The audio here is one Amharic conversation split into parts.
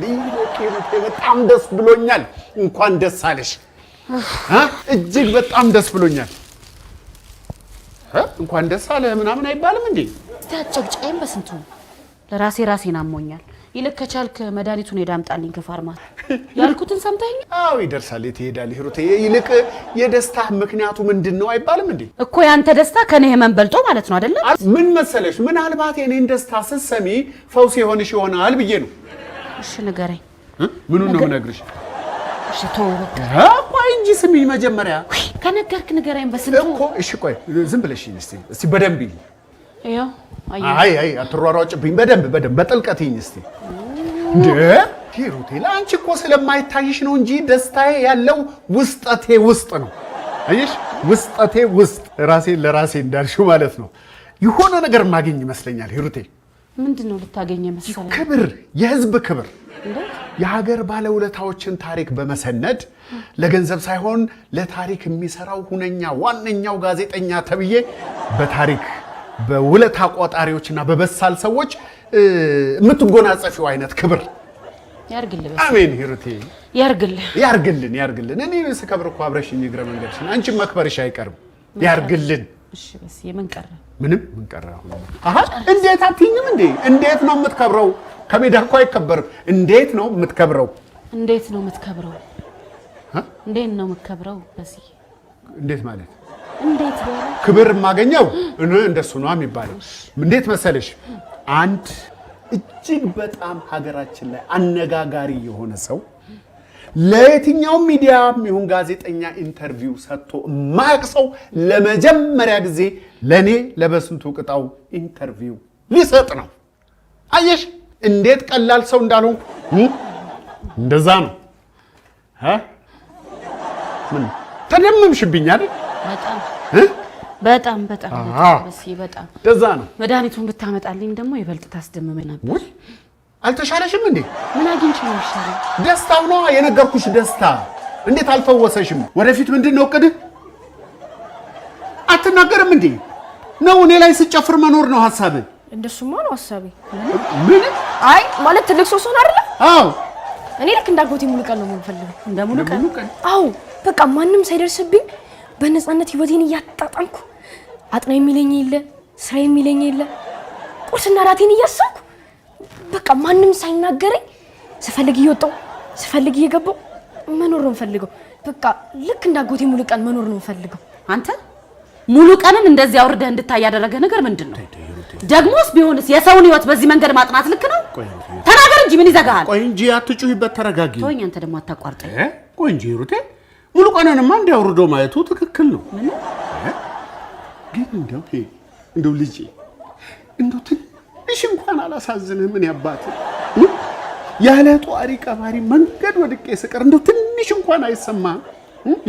ሂሩቴ በጣም ደስ ብሎኛል እንኳን ደስ አለሽ እጅግ በጣም ደስ ብሎኛል እንኳን ደስ አለ ምናምን አይባልም እንዴ ታጨብጨም በስንቱ ለራሴን አሞኛል ይልክ ከቻልክ መድኃኒቱን ሄዳምጣልኝ ከፋርማሲ ያልኩትን ሰምተኸኝ አው ይደርሳል ይሄዳል ሂሩቴ ይልክ የደስታ ምክንያቱ ምንድነው አይባልም እንዴ እኮ ያንተ ደስታ ከኔ ህመም በልጦ ማለት ነው አይደለ ምን መሰለሽ ምናልባት የኔን ደስታ ስትሰሚ ፈውስ ይሆናል ብዬ ነው እሺ ንገረኝ ምኑን ነው የምነግርሽ እሺ ተው ቆይ እንጂ ስሚኝ መጀመሪያ ከነገርክ ንገረኝ በስንቱ እኮ እሺ ቆይ ዝም ብለሽ እስቲ በደንብ ይኸው አይ አትሯሯጭብኝ በደንብ በጥልቀትኝ እስቲ እንዴ ሂሩቴ ለአንቺ እኮ ስለማይታይሽ ነው እንጂ ደስታዬ ያለው ውስጠቴ ውስጥ ነው አይሽ ውስጠቴ ውስጥ ራሴ ለራሴ እንዳልሽው ማለት ነው የሆነ ነገር ማግኘት ይመስለኛል ሂሩቴ ምንድነው ልታገኘ መሰለኝ ክብር የህዝብ ክብር የሀገር ባለውለታዎችን ታሪክ በመሰነድ ለገንዘብ ሳይሆን ለታሪክ የሚሰራው ሁነኛ ዋነኛው ጋዜጠኛ ተብዬ በታሪክ በውለታ ቆጣሪዎችና በበሳል ሰዎች የምትጎናጸፊው አይነት ክብር ያርግልህ አሜን ሂሩቴ ያርግልን እኔ ስከብር እኮ አብረሽኝ እግረ መንገድሽን አንቺ መክበርሽ አይቀርም ያርግልን እሺ በስ የምን ቀረ ምንም ምን ቀረ አሃ እንዴት አትይኝም እንዴ እንዴት ነው የምትከብረው ከሜዳ እኮ አይከበርም እንዴት ነው የምትከብረው በዚህ እንዴት ማለት እንዴት ክብር ማገኘው እንደሱ ነው የሚባለው እንዴት መሰለሽ አንድ እጅግ በጣም ሀገራችን ላይ አነጋጋሪ የሆነ ሰው ለየትኛው ሚዲያም ይሁን ጋዜጠኛ ኢንተርቪው ሰጥቶ ማቅሰው ለመጀመሪያ ጊዜ ለኔ ለበስንቱ ቅጣው ኢንተርቪው ሊሰጥ ነው አየሽ እንዴት ቀላል ሰው እንዳልሆንኩ እንደዛ ነው ምን ተደምምሽብኝ አይደል በጣም ደዛ ነው መድኃኒቱን ብታመጣልኝ ደግሞ ይበልጥ ታስደምመኝ ነበር አልተሻለሽም እንዴ ምን አግኝቼ ነው ይሻላል ደስታው ነው የነገርኩሽ ደስታ እንዴት አልፈወሰሽም ወደፊት ምንድነው እቅድ አትናገርም እንዴ ነው እኔ ላይ ስጨፍር መኖር ነው ሐሳብ እንደሱማ ነው ሐሳቤ ምን አይ ማለት ትልቅ ሰው ሆነ አይደል አዎ እኔ ልክ እንዳጎቴ ሙሉ ቀን ነው የምፈልገው እንደሙሉ ቀን አዎ በቃ ማንም ሳይደርስብኝ በነፃነት ህይወቴን እያጣጣምኩ አጥና የሚለኝ የለ ስራ የሚለኝ የለ ቁርስና ራቴን እያሰብኩ በቃ ማንም ሳይናገረኝ ስፈልግ እየወጣው ስፈልግ እየገባው መኖር ነው የምፈልገው በቃ ልክ እንዳጎቴ ሙሉ ቀን መኖር ነው የምፈልገው አንተ ሙሉ ቀንን እንደዚህ አውርደህ እንድታይ ያደረገ ነገር ምንድነው ደግሞስ ቢሆንስ የሰውን ህይወት በዚህ መንገድ ማጥናት ልክ ነው ተናገር እንጂ ምን ይዘጋሃል ቆይ እንጂ አትጩሂበት ተረጋጊ ተወኝ አንተ ደግሞ አታቋርጠኝ ቆይ እንጂ ሩቴ ሙሉ ቀንንማ እንዲያወርዶ ማየቱ ትክክል ነው ግን እንደው ልጄ እንደው ትንሽ እንኳን አላሳዝንህ ምን ያባት ያለ ጧሪ ቀባሪ መንገድ ወድቄ ስቀር እንደው ትንሽ እንኳን አይሰማም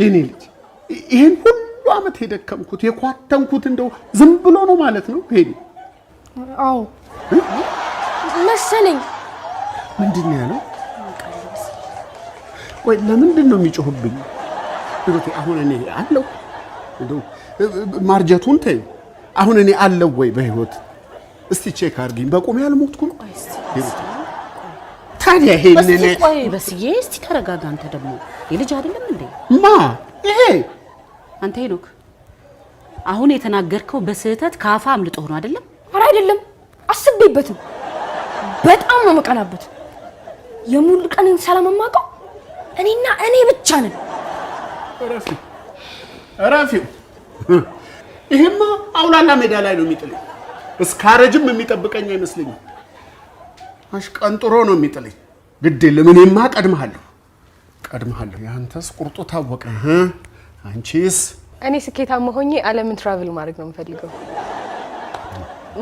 የኔ ልጅ ይሄን ሁሉ አመት ሄደከምኩት የኳተንኩት እንደው ዝም ብሎ ነው ማለት ነው ሄዲ አዎ መሰለኝ ምንድነው ያለው ወይ ለምንድን ነው የሚጮህብኝ ሩቴ አሁን እኔ አለው እንደው ማርጀቱን ተይ አሁን እኔ አለው ወይ በህይወት እስቲ ቼክ አድርጊኝ በቆም ያልሞትኩ ታዲያ ይሄንን ቆይ በስዬ እስቲ ተረጋጋ አንተ ደግሞ የልጅ አይደለም እንዴ ማ ይሄ አንተ ሄኖክ አሁን የተናገርከው በስህተት ካፋ አምልጦ ነው አይደለም አረ አይደለም አስቤበትም በጣም ነው መቀናበት የሙሉ ቀንን ሰላም ማቀው እኔና እኔ ብቻ ነን ረፊው ይሄማ አውላላ ሜዳ ላይ ነው የሚጥልኝ እስካረጅም የሚጠብቀኝ አይመስልኝም አሽቀንጥሮ ነው የሚጥልኝ ግድ የለም እኔማ ቀድመሃለሁ ያንተስ ቁርጡ ታወቀ አንቺስ እኔ ስኬታማ ሆኜ ዓለምን ትራቨል ማድረግ ነው የምፈልገው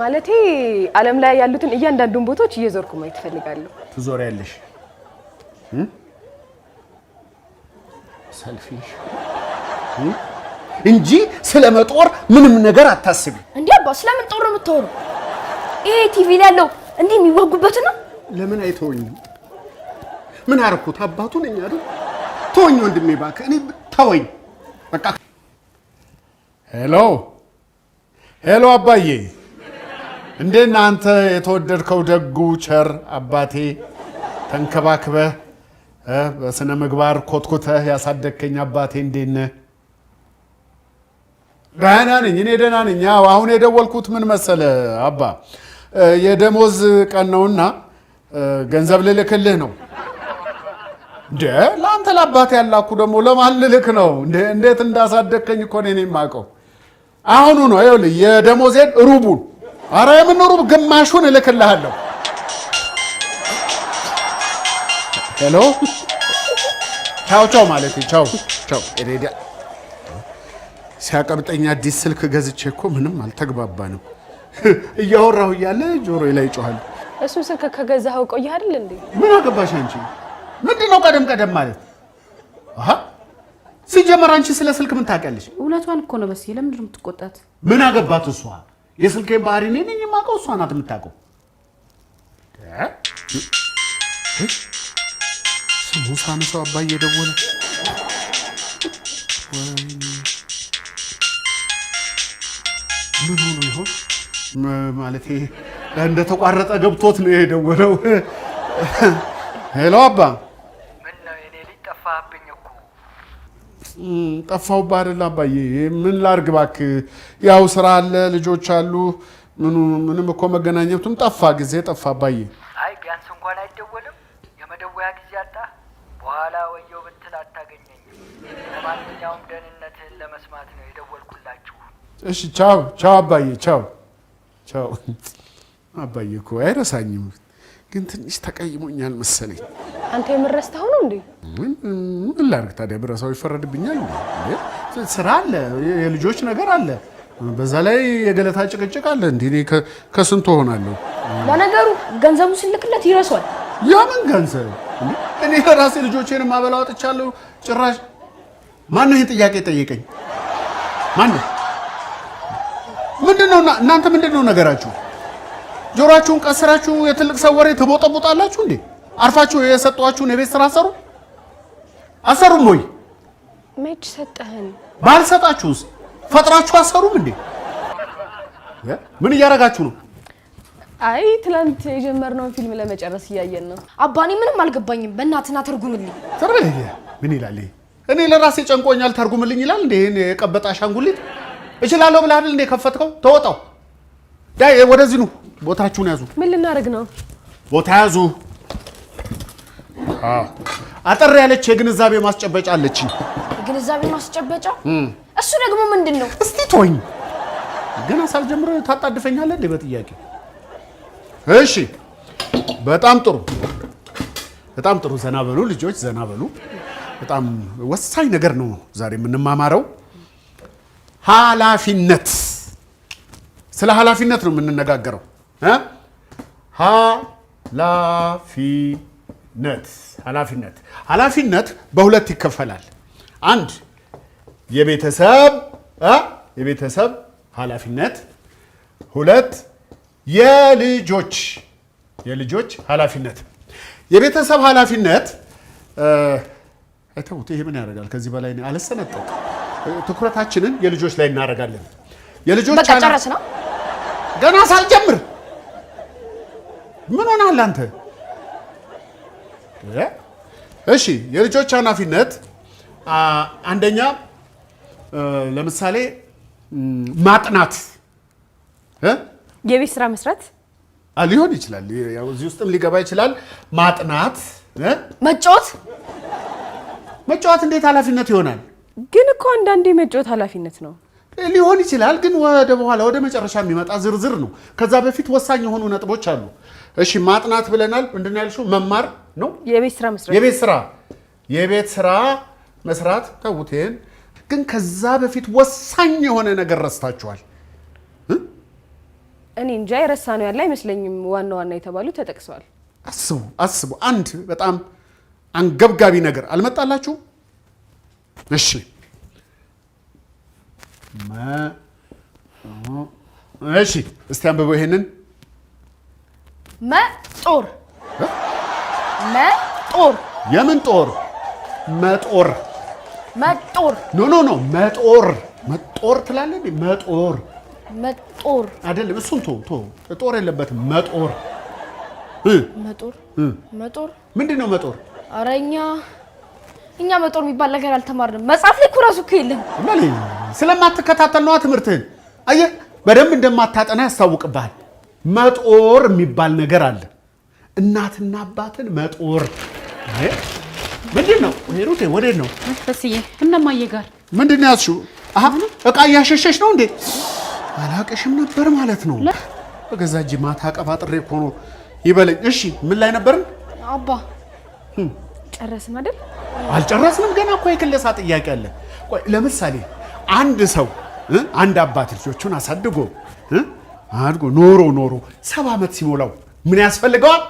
ማለቴ ዓለም ላይ ያሉትን እያንዳንዱን ቦታዎች እየዞርኩ ማየት ፈልጋለሁ ትዞሪያለሽ ሰልፊሽ እንጂ ስለመጦር ምንም ነገር አታስቢ እንዴ አባ ስለምን ጦር ነው የምትወሩ ይሄ ቲቪ ላይ ያለው እንዴ የሚወጉበት ነው ለምን አይተውኝ ምን አርኩት አባቱ ነኝ አይደል ተወኝ ወንድሜ ባከ እኔ ተወኝ በቃ ሄሎ አባዬ እንዴና አንተ የተወደድከው ደጉ ቸር አባቴ ተንከባክበህ በስነ ምግባር ኮትኩተህ ያሳደግከኝ አባቴ እንዴት ነህ? ደህና ነኝ፣ እኔ ደህና ነኝ። ያው አሁን የደወልኩት ምን መሰለህ አባ፣ የደሞዝ ቀን ነውና ገንዘብ ልልክልህ ነው። እንዴ ለአንተ ለአባቴ ያላኩ ደግሞ ለማን ልልክ ነው? እንዴት እንዳሳደግከኝ እኮ እኔ ነኝ የማውቀው። አሁኑ ነው ይኸውልህ የደሞዜን ሩቡን፣ ኧረ የምን ሩብ ግማሹን እልክልሃለሁ። ሄሎ ቻው ቻው ማለት ቻው ቻው። ኤሬዲያ ሲያቀብጠኝ አዲስ ስልክ ገዝቼ እኮ ምንም አልተግባባንም። እያወራሁ እያለ ጆሮዬ ላይ ይጮሃል። እሱን ስልክ ከገዛኸው ቆየህ አይደል እንዴ? ምን አገባሽ አንቺ? ምንድን ነው ቀደም ቀደም ማለት? አሃ ሲጀመር አንቺ ስለ ስልክ ምን ታውቂያለሽ? እውነቷን እኮ ነው። በስ ለምንድን ነው የምትቆጣት? ምን አገባት እሷ? የስልኬን ባህሪ እኔ ነኝ የማውቀው፣ እሷ ናት የምታውቀው። ስሙ ሳነሳው አባዬ ደወለ። ምን ሆኖ ይሆን? ማለቴ እንደተቋረጠ ገብቶት ነው የደወለው። ሄሎ አባ። ምን ነው የኔ ልጅ ጠፋህብኝ እኮ። ጠፋሁብህ አይደል አባዬ? ምን ላድርግ እባክህ፣ ያው ስራ አለ፣ ልጆች አሉ፣ ምንም እኮ መገናኘቱም ጠፋ፣ ጊዜ ጠፋ አባዬ። አይ ቢያንስ እንኳን አይደወልም? የመደወያ ጊዜ አጣ። በኋላ ወየው ብትል አታገኘኝም። ለማንኛውም ደህንነትህን ለመስማት ነው የደወልኩላችሁ። እሺ ቻው ቻው አባዬ፣ ቻው ቻው። አባዬ እኮ አይረሳኝም፣ ግን ትንሽ ተቀይሞኛል መሰለኝ። አንተ የምረስተው ነው እንዴ? ምን ላድርግ ታዲያ፣ ብረሳው ይፈረድብኛል እንዴ? ስራ አለ፣ የልጆች ነገር አለ፣ በዛ ላይ የገለታ ጭቅጭቅ አለ። እንዴ እኔ ከስንቱ ሆናለሁ። ለነገሩ ገንዘቡ ሲልክለት ይረሳል። ያምን ገንዘብ እኔ ለራሴ ልጆቼን ማበላ ወጥቻለሁ። ጭራሽ ማነው ይሄን ጥያቄ ጠየቀኝ? ማነው? ምንድነው እናንተ ምንድነው ነገራችሁ? ጆሮአችሁን ቀስራችሁ የትልቅ ሰው ወሬ ትቦጠቡጣላችሁ እንዴ? አርፋችሁ የሰጧችሁን የቤት ስራ አሰሩም ወይ? መች ሰጠህን? ባልሰጣችሁስ ፈጥራችሁ አሰሩም እንዴ? ምን እያደረጋችሁ ነው? አይ ትላንት የጀመርነውን ፊልም ለመጨረስ እያየን ነው። አባኔ ምንም አልገባኝም። በእናትና ተርጉምልኝ። ተርበለ ምን ይላል? እኔ ለራሴ ጨንቆኛል ተርጉምልኝ ይላል እንዴ? እኔ የቀበጣ አሻንጉሊት እችላለሁ ብለህ አይደል እንዴ ከፈትከው? ተወጣው ዳይ ወደዚህ ነው። ቦታችሁን ያዙ። ምን ልናደርግ ነው? ቦታ ያዙ። አጠር ያለች የግንዛቤ ማስጨበጫ አለችኝ። የግንዛቤ ማስጨበጫ? እሱ ደግሞ ምንድን ነው? እስቲ ተወኝ። ገና ሳልጀምር ታጣድፈኛለህ እንዴ በጥያቄ? እሺ በጣም ጥሩ በጣም ጥሩ። ዘና በሉ ልጆች፣ ዘና በሉ። በጣም ወሳኝ ነገር ነው ዛሬ የምንማማረው። ኃላፊነት። ስለ ኃላፊነት ነው የምንነጋገረው። ኃላፊነት በሁለት ይከፈላል። አንድ የቤተሰብ ኃላፊነት፣ ሁለት የልጆች ኃላፊነት። የቤተሰብ ኃላፊነት አይተውት፣ ይሄ ምን ያደርጋል? ከዚህ በላይ አልሰነጠቅ። ትኩረታችንን የልጆች ላይ እናደርጋለን። የልጆች በቃ ጨረስ ነው። ገና ሳልጀምር ምን ሆነሃል አንተ? እሺ የልጆች ኃላፊነት አንደኛ ለምሳሌ ማጥናት፣ የቤት ስራ መስራት ሊሆን ይችላል። ያው እዚህ ውስጥም ሊገባ ይችላል። ማጥናት፣ መጫወት እንዴት ኃላፊነት ይሆናል? ግን እኮ አንዳንዴ መጫወት ኃላፊነት ነው ሊሆን ይችላል። ግን ወደ መጨረሻ የሚመጣ ዝርዝር ነው። ከዛ በፊት ወሳኝ የሆኑ ነጥቦች አሉ። እሺ ማጥናት ብለናል። ምንድን ነው ያልሽው? መማር ነው። የቤት ስራ መስራት ተውቴን። ግን ከዛ በፊት ወሳኝ የሆነ ነገር ረስታችኋል። እኔ እንጃ የረሳ ነው ያለ አይመስለኝም። ዋና የተባሉ ተጠቅሰዋል። አስቡ። አንድ በጣም አንገብጋቢ ነገር አልመጣላችሁ? እሺ እስቲ አንብበው ይሄንን። መጦር የምን ጦር? መጦር ኖ መጦር ትላለህ እንዴ? መጦር አይደለም። እሱን ጦር የለበትም። መጦር ምንድነው መጦር? ኧረ እኛ መጦር የሚባል ነገር አልተማርንም። መጽሐፍ ላይ እኮ እራሱ እኮ የለም። ስለማትከታተል ነዋ ትምህርትህን። አየህ በደንብ እንደማታጠና ያስታውቅብሃል። መጦር የሚባል ነገር አለ። እናትና አባትን መጦር ምንድነው? ሄሩቴ ወዴት ነው? በስዬ እነማዬ ጋር ምንድነው ያዝሽው? እቃ እያሸሸሽ ነው እንዴ? አላቀሽም ነበር ማለት ነው። በገዛ እጅ ማታ ቀባጥሬ እኮ ነው ይበለኝ። እሺ ምን ላይ ነበርን? አባ ጨረስን አይደል? አልጨረስንም ገና እኮ የክለሳ ጥያቄ አለ። ቆይ ለምሳሌ አንድ ሰው አንድ አባት ልጆቹን አሳድጎ አድጎ ኖሮ 70 ዓመት ሲሞላው ምን ያስፈልገዋል?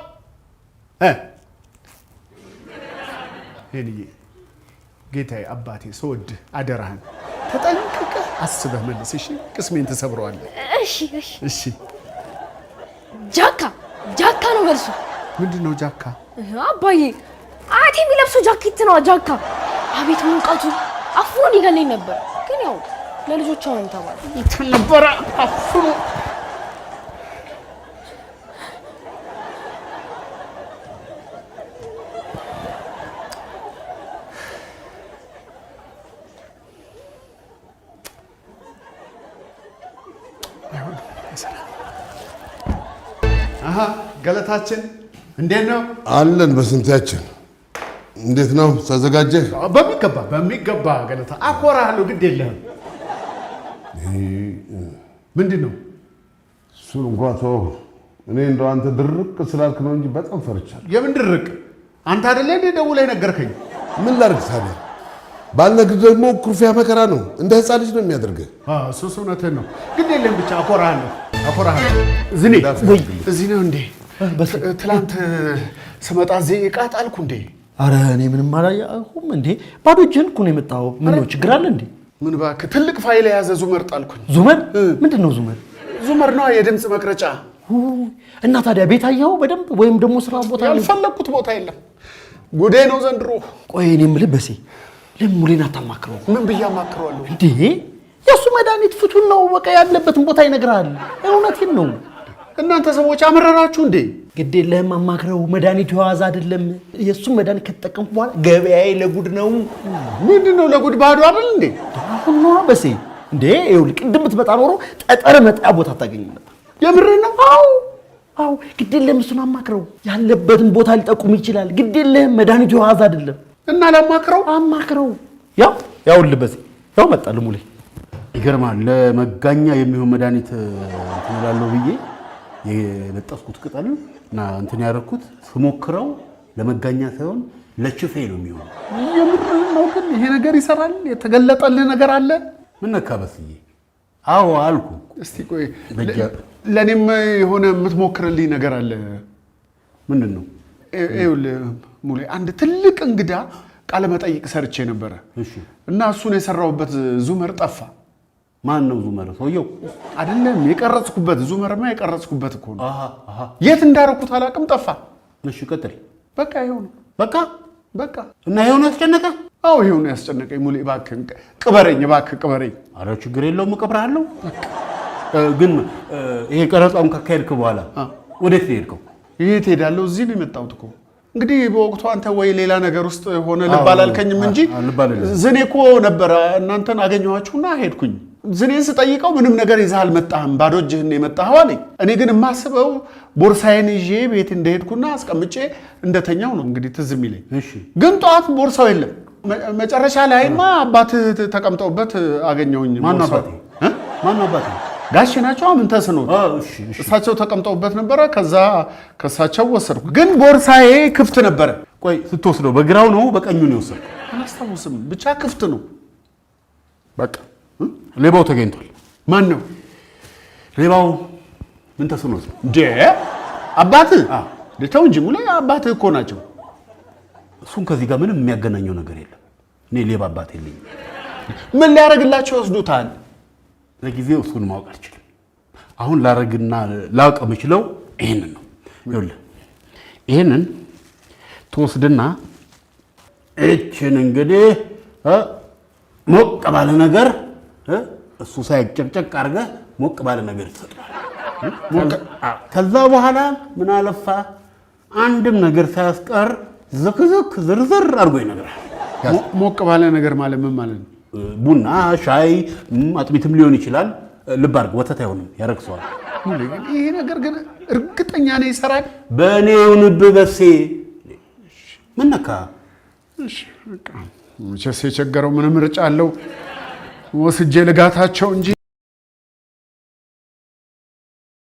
ጌታዬ አባቴ ስወድህ አደራህን ተጠንቅቀህ አስበህ መልስ። እሺ ቅስሜን ተሰብረዋለህ። እሺ ጃካ ነው መልሱ። ምንድነው ጃካ? አባዬ አያቴ የሚለብሰው ጃኬት ነው ጃካ። አቤት ሙቀቱ አፍኖን ይገለኝ ነበር። ግን ያው ለልጆቿ ነው ተባለ ነበረ አፍኖ ገለታችን እንዴት ነው? አለን በስንታችን። እንዴት ነው ተዘጋጀህ? በሚገባ ገለታ አኮራለሁ። ግድ የለህም። ምንድነው? እሱን እንኳን ተው። እኔ እንደው አንተ ድርቅ ስላልክ ነው እንጂ በጣም ፈርቻለሁ። የምን ድርቅ? አንተ አይደለ እንደ ደውለህ ነገርከኝ። ምን ላድርግ ታዲያ? ባልነግርህ ደግሞ ኩርፊያ መከራ ነው። እንደ ሕፃን ልጅ ነው የሚያደርግህ። እሱስ እውነትህን ነው። ግድ የለም ብቻ አኮራለሁ። ዝኔ እዚህ ነው እንዴ? ትላንት ስመጣ እዚህ ዕቃ ጣልኩ እንዴ? አረ እኔ ምንም አላየሁም እንዴ። ባዶ እጅህን እኮ ነው የመጣኸው። ምን ነው ችግር አለ እንዴ? ምን እባክህ ትልቅ ፋይል የያዘ ዙመር ጣልኩኝ። ዙመር? ምንድነው ዙመር? ዙመር ነው የድምፅ መቅረጫ። እና ታዲያ ቤት አየኸው በደንብ ወይም ደግሞ ስራ ቦታ? ያልፈለኩት ቦታ የለም። ጉዴ ነው ዘንድሮ። ቆይ እኔ የምልህ በሴ ለምን ሙሌን አታማክረው? ምን ብዬ አማክረዋለሁ እንዴ? የእሱ መድኃኒት ፍቱን ነው። በቃ ያለበትን ቦታ ይነግራል። እውነቴን ነው። እናንተ ሰዎች አመረራችሁ እንዴ? ግድ የለህም አማክረው። መድኃኒቱ የዋዛ አይደለም። የእሱን መድኃኒት ከተጠቀምኩ በኋላ ገበያዬ ለጉድ ነው። ምንድነው ለጉድ? ባዶ አይደል እንዴ? አሁን ነው በሴ እንዴ? ይኸውልህ ቅድም ብትመጣ ኖሮ ጠጠር መጣያ ቦታ ታገኝ ነበር። የምርህ ነው? አዎ ግድ የለህም እሱን አማክረው። ያለበትን ቦታ ሊጠቁም ይችላል። ግድ የለህም መድኃኒቱ የዋዛ አይደለም። እና ላማክረው? አማክረው። ያውልህ በሴ ያው መጣልህ ሙሌ። ይገርማል። ለመጋኛ የሚሆን መድኃኒት እንትን እላለሁ ብዬ የለጠፍኩት ቅጠል እና እንትን ያደረኩት ስሞክረው ለመጋኛ ሳይሆን ለችፌ ነው የሚሆነው። የምርህ ነው? ግን ይሄ ነገር ይሰራል? የተገለጠልህ ነገር አለ? ምን ነካ በስዬ? አዎ አልኩ። እስቲ ቆይ ለኔም የሆነ የምትሞክርልኝ ነገር አለ። ምንድን ነው? ይኸውልህ ሙሌ አንድ ትልቅ እንግዳ ቃለ መጠይቅ ሰርቼ ነበረ እና እሱን የሰራሁበት ዙመር ጠፋ። ማን ነው ዙመር? ሰውየው አይደለም የቀረጽኩበት። ዙመርማ የቀረጽኩበት እኮ ነው። የት እንዳረኩት አላውቅም፣ ጠፋ። እሺ ቀጥል። በቃ ይኸው ነው። በቃ እና ይኸው ነው ያስጨነቀ? አዎ ይኸው ነው ያስጨነቀኝ። ሙሌ እባክህ ቅበረኝ፣ እባክህ ቅበረኝ። ኧረ ችግር የለውም እቀብርሃለሁ። ግን ይሄ ቀረጻውን ካካሄድክ በኋላ ወዴት ሄድከው? የት ሄዳለሁ? እዚህ ነው የመጣሁት እኮ። እንግዲህ በወቅቱ አንተ ወይ ሌላ ነገር ውስጥ ሆነ ልባል አልከኝም እንጂ ዝኔ እኮ ነበረ። እናንተን አገኘኋችሁና ሄድኩኝ። ዝኔን ስጠይቀው ምንም ነገር ይዘህ አልመጣህም፣ ባዶ እጅህን የመጣኸው አለኝ። እኔ ግን የማስበው ቦርሳዬን ይዤ ቤት እንደሄድኩና አስቀምጬ እንደተኛው ነው እንግዲህ ትዝ የሚለኝ። ግን ጠዋት ቦርሳው የለም። መጨረሻ ላይማ አባትህ ተቀምጠውበት አገኘሁኝ። ማን አባቴ? ጋሼ ናቸው። ምን ተስኖት እሳቸው ተቀምጠውበት ነበረ። ከዛ ከሳቸው ወሰድኩ። ግን ቦርሳዬ ክፍት ነበረ። ቆይ ስትወስደው በግራው ነው በቀኙ ነው የወሰድከው? አላስታውስም፣ ብቻ ክፍት ነው። በቃ ሌባው ተገኝቷል። ማን ነው ሌባው? ምን ተስኖት እንዴ? አባትህ? ተው እንጂ ሙሌ፣ አባትህ እኮ ናቸው። እሱን ከዚህ ጋር ምንም የሚያገናኘው ነገር የለም። እኔ ሌባ አባት የለኝም። ምን ሊያደርግላቸው ይወስዱታል? ለጊዜው እሱን ማወቅ አልችልም። አሁን ላረግና ላውቅ የምችለው ይሄንን ነው። ይኸውልህ ይሄንን ትወስድና እችን እንግዲህ ሞቅ ባለ ነገር እሱ ሳይጨቅጨቅ አድርገህ ሞቅ ባለ ነገር ትሰጠዋለህ። ከዛ በኋላ ምን አለፋ አንድም ነገር ሳያስቀር ዝክዝክ ዝርዝር አድርጎ ይነግራል። ሞቅ ባለ ነገር ማለት ምን ማለት ነው? ቡና፣ ሻይ፣ አጥሚትም ሊሆን ይችላል። ልብ አድርግ፣ ወተት አይሆንም፣ ያረክሰዋል። ይሄ ነገር ግን እርግጠኛ ነኝ ይሰራል። በእኔ ይሁንብህ በሴ። ምን ነካ? እሺ በቃ መቼስ የቸገረው ምን ምርጫ አለው? ወስጄ ልጋታቸው እንጂ